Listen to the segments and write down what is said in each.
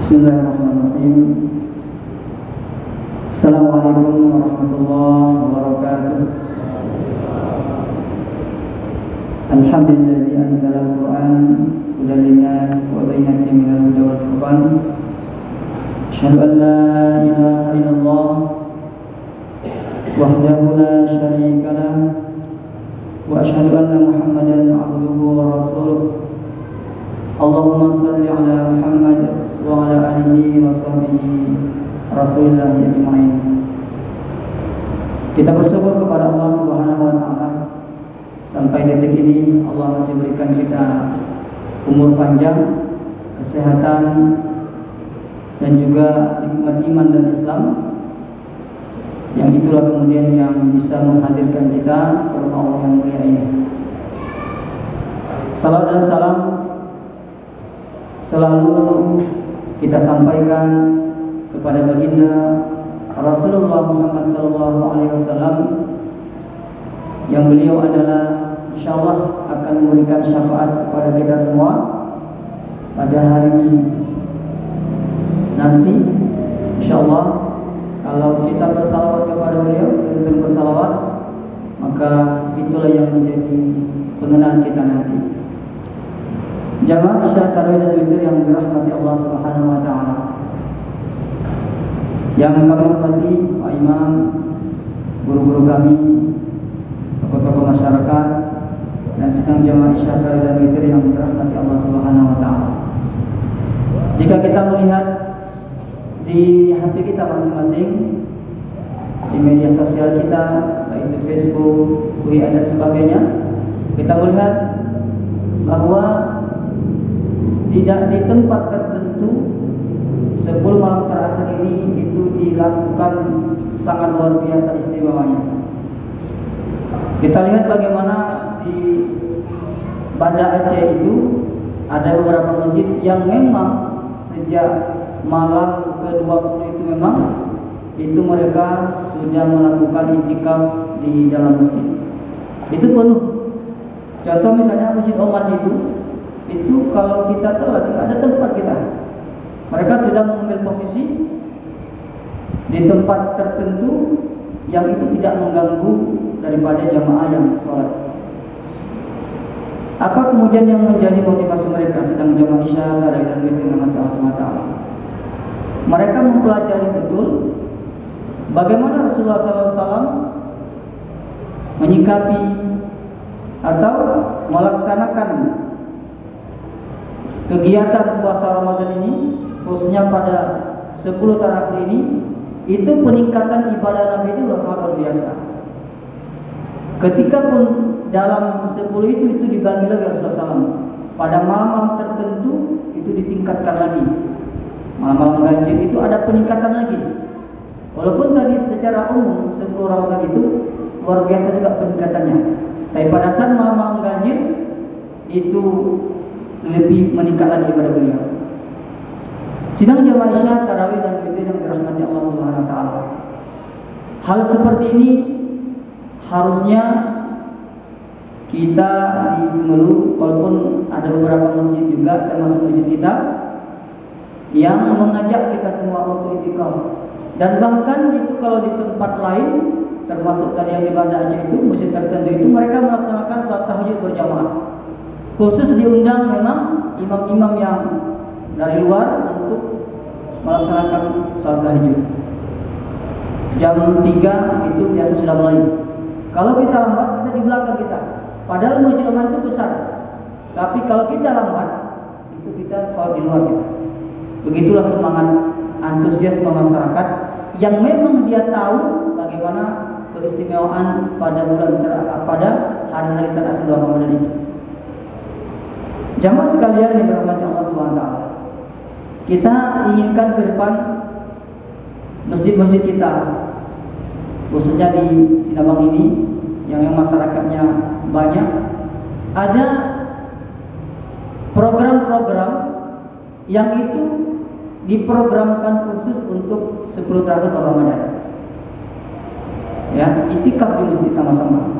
Bismillahirrahmanirrahim. Assalamualaikum warahmatullahi wabarakatuh. Alhamdulillah anzala al-Qur'an hudan linnas wa bayyinatin minal huda wal furqan. Asyhadu an la ilaha illallah wahdahu la syarika lah wa asyhadu anna Muhammadan abduhu wa rasuluh. Allahumma shalli ala Muhammad wa ala alihi wa sahbihi Rasulillah ajma'in. Kita bersyukur kepada Allah Subhanahu wa taala, sampai detik ini Allah masih berikan kita umur panjang, kesehatan, dan juga nikmat iman dan Islam. Yang itulah kemudian yang bisa menghadirkan kita ke rumah Allah yang mulia ini. Salam dan salam selalu kita sampaikan kepada baginda Rasulullah Muhammad SAW, yang beliau adalah insyaallah akan memberikan syafaat kepada kita semua pada hari nanti. Insyaallah kalau kita bersalawat kepada beliau, sering bersalawat, maka itulah yang menjadi pengenal kita nanti. Jamaah Isya Tarawih dan Witir yang dirahmati Allah Subhanahu wa taala. Yang kami hormati Pak Imam, guru-guru kami, tokoh-tokoh masyarakat, dan sedang jamaah Isya Tarawih dan Witir yang dirahmati Allah Subhanahu wa taala. Jika kita melihat di HP kita masing-masing, di media sosial kita, baik itu Facebook, WA dan sebagainya, kita melihat bahwa tidak di tempat tertentu 10 malam terakhir ini itu dilakukan sangat luar biasa istimewanya. Kita lihat bagaimana di Banda Aceh itu ada beberapa masjid yang memang sejak malam ke-20 itu memang itu mereka sudah melakukan iktikaf di dalam masjid. Itu penuh. Contoh misalnya Masjid Oman itu kalau kita telat tidak ada tempat kita. Mereka sudah mengambil posisi di tempat tertentu yang itu tidak mengganggu daripada jamaah yang sholat. Apa kemudian yang menjadi motivasi mereka sedang jamaah Isya Tarawih dan Witir dengan Allah SWT? Mereka mempelajari betul bagaimana Rasulullah SAW menyikapi atau melaksanakan kegiatan puasa Ramadan ini, khususnya pada 10 terakhir ini. Itu peningkatan ibadah Nabi itu sangat luar biasa. Ketika pun dalam 10 itu dibagi lagi Rasulullah SAW. Pada malam-malam tertentu itu ditingkatkan lagi. Malam-malam ganjil itu ada peningkatan lagi. Walaupun tadi secara umum 10 Ramadan itu luar biasa juga peningkatannya, tapi pada saat malam-malam ganjil itu lebih meningkat lagi pada beliau. Sidang jamaah Isya Tarawih dan Witir yang dirahmati Allah Subhanahu wa taala. Hal seperti ini harusnya kita di Semelu, walaupun ada beberapa masjid juga termasuk masjid kita yang mengajak kita semua untuk iktikaf. Dan bahkan itu kalau di tempat lain, termasuk tadi yang di Banda Aceh itu, masjid tertentu itu mereka melaksanakan salat tahajud berjamaah. Khusus diundang memang imam-imam yang dari luar untuk melaksanakan salat tahajud. Jam 3 itu biasa sudah mulai. Kalau kita lambat, kita di belakang kita. Padahal masjid Oman itu besar. Tapi kalau kita lambat, itu kita salat di luar kita. Begitulah semangat antusiasme masyarakat yang memang dia tahu bagaimana keistimewaan pada pada hari-hari terakhir Ramadan itu. Jamaah sekalian yang dirahmati Allah SWT, kita inginkan ke depan masjid-masjid kita, khususnya di Sinabang ini yang masyarakatnya banyak, ada program-program yang itu diprogramkan khusus untuk 10 terakhir Ramadan. Ya, iktikaf di masjid sama-sama.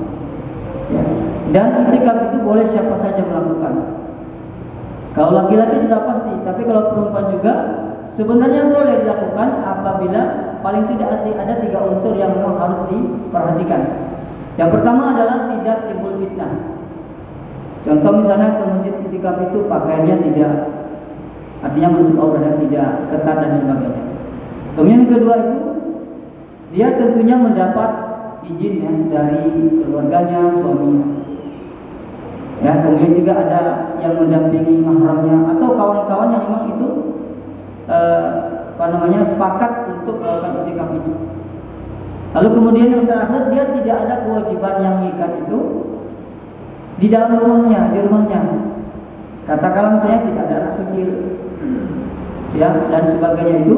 Ya. Dan iktikaf itu boleh siapa saja melakukan. Kalau laki-laki sudah pasti, tapi kalau perempuan juga sebenarnya boleh dilakukan apabila paling tidak ada 3 unsur yang memang harus diperhatikan. Yang pertama adalah tidak timbul fitnah. Contoh misalnya ke masjid iktikaf itu pakaiannya tidak, artinya menutup aurat, tidak ketat dan sebagainya. Kemudian yang kedua itu dia tentunya mendapat izin ya, dari keluarganya, suaminya. Ya, kemudian juga ada yang mendampingi mahramnya atau kawan-kawan yang memang itu sepakat untuk melakukan iktikaf itu. Lalu kemudian yang terakhir, dia tidak ada kewajiban yang mengikat itu di dalam rumahnya, di rumahnya. Katakanlah misalnya tidak ada anak kecil, ya, dan sebagainya, itu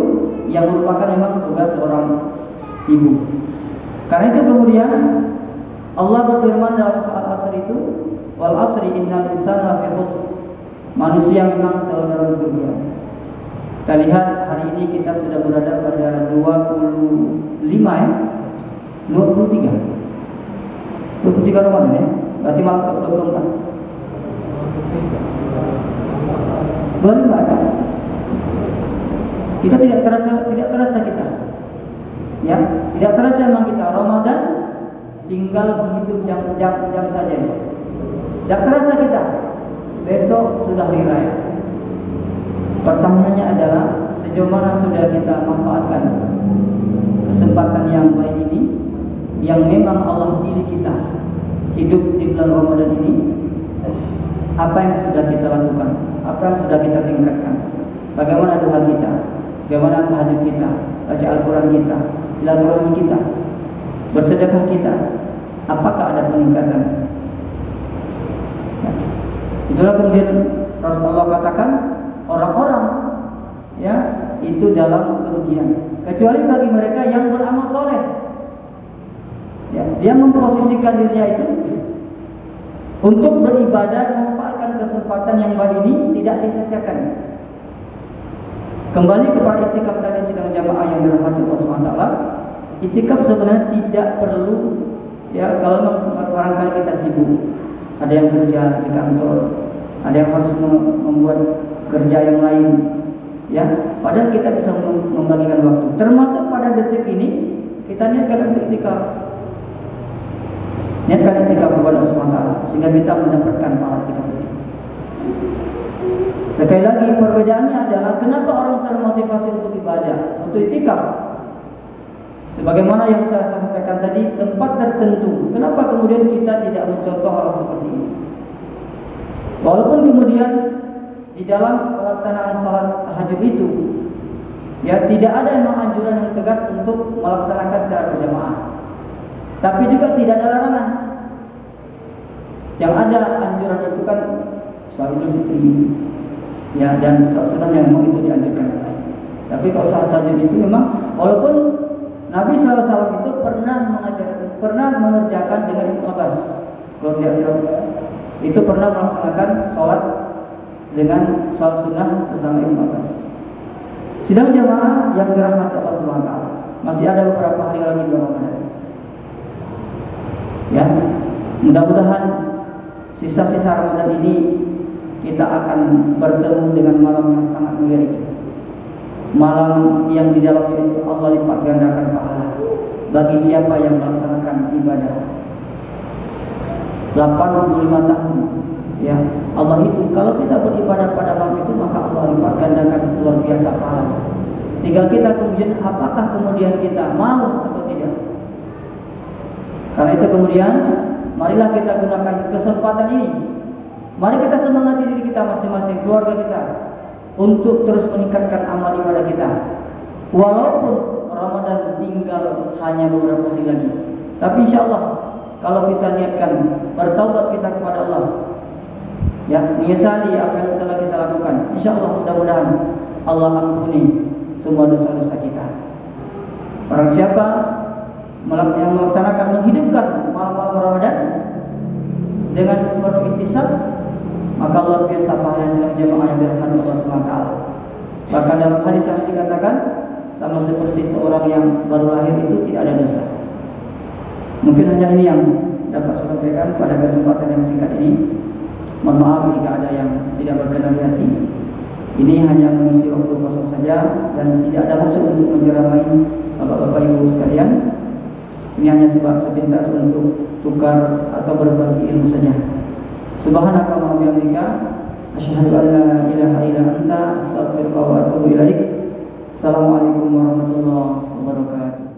yang merupakan memang tugas seorang ibu. Karena itu kemudian Allah berfirman dalam surat Al-Asr itu, wal asri innal insana lafi khusr. Manusia memang selalu dalam kerugian. Kita lihat hari ini kita sudah berada pada 25 ya, 23 Ramadan ya. Berarti malam ke 24. 25 kan? Kita tidak terasa kita. Ya, tidak terasa memang kita Ramadan tinggal menghitung jam saja. Tidak terasa kita. Besok sudah hari raya. Pertanyaannya adalah sejauh mana sudah kita manfaatkan kesempatan yang baik ini, yang memang Allah pilih kita hidup di bulan Ramadan ini. Apa yang sudah kita lakukan? Apa yang sudah kita tingkatkan? Bagaimana doa kita? Bagaimana tahajud kita? Baca Al-Quran kita? Silaturahmi kita? Bersedekah kita? Apakah ada peningkatan? Ya. Itulah kemudian Rasulullah katakan orang-orang ya itu dalam kerugian, kecuali bagi mereka yang beramal soleh. Ya, dia memposisikan dirinya itu untuk beribadah, memanfaatkan kesempatan yang baik ini, tidak disia-siakan. Kembali kepada iktikaf tadi sidang jamaah yang dirahmati Allah SWT. Iktikaf sebenarnya tidak perlu ya, kalau barangkali kita sibuk, ada yang kerja di kantor, ada yang harus membuat kerja yang lain, ya. Padahal kita bisa membagikan waktu. Termasuk pada detik ini kita niatkan untuk iktikaf. Niatkan iktikaf kepada Allah SWT sehingga kita mendapatkan pahala iktikaf. Sekali lagi perbedaannya adalah kenapa orang termotivasi untuk ibadah, untuk iktikaf. Sebagaimana yang kita sampaikan tadi, tempat tertentu. Kenapa kemudian kita tidak mencontoh hal seperti ini? Walaupun kemudian di dalam pelaksanaan salat tahajud itu ya tidak ada memang anjuran yang tegas untuk melaksanakan secara berjamaah, tapi juga tidak ada larangan. Yang ada anjuran itu kan salat Idul Fitri ya, dan sunnah yang memang itu dianjurkan. Tapi kalau salat tahajud itu memang, walaupun Nabi SAW itu pernah mengerjakan dengan Ibnu Abbas, kalau tidak salah itu pernah melaksanakan sholat dengan sholat sunnah bersama Ibnu Abbas. Sidang jamaah yang dirahmati Allah SWT, masih ada beberapa hari lagi di Ramadan. Ya, mudah-mudahan sisa-sisa Ramadan ini kita akan bertemu dengan malam yang sangat mulia itu. Malam yang di dalamnya itu Allah lipat gandakan pahala bagi siapa yang melaksanakan ibadah 85 tahun. Ya, Allah itu kalau kita beribadah pada malam itu maka Allah lipat gandakan luar biasa pahala. Tinggal kita kemudian apakah kemudian kita mau atau tidak. Karena itu kemudian marilah kita gunakan kesempatan ini. Mari kita semangati diri kita masing-masing, keluarga kita, untuk terus meningkatkan amal ibadah kita. Walaupun Ramadan tinggal hanya beberapa hari lagi, tapi insya Allah kalau kita niatkan bertaubat kita kepada Allah, ya, menyesali apa yang telah kita lakukan, insya Allah mudah-mudahan Allah ampuni semua dosa-dosa kita. Barang siapa yang melaksanakan, menghidupkan malam-malam Ramadan dengan penuh ihtisab, maka luar biasa pahala sidang jamaah yang dirahmati Allah SWT. Bahkan dalam hadis yang dikatakan sama seperti seorang yang baru lahir itu tidak ada dosa. Mungkin hanya ini yang dapat saya sampaikan pada kesempatan yang singkat ini. Mohon maaf jika ada yang tidak berkenan di hati. Ini hanya mengisi waktu kosong saja dan tidak ada maksud untuk menceramai Bapak-bapak Ibu sekalian. Ini hanya sebab sepintas untuk tukar atau berbagi ilmu saja. Subhanakallahumma wa bihamdika asyhadu an la ilaha illa anta astaghfiruka wa atubu ilaik. Assalamualaikum warahmatullahi wabarakatuh.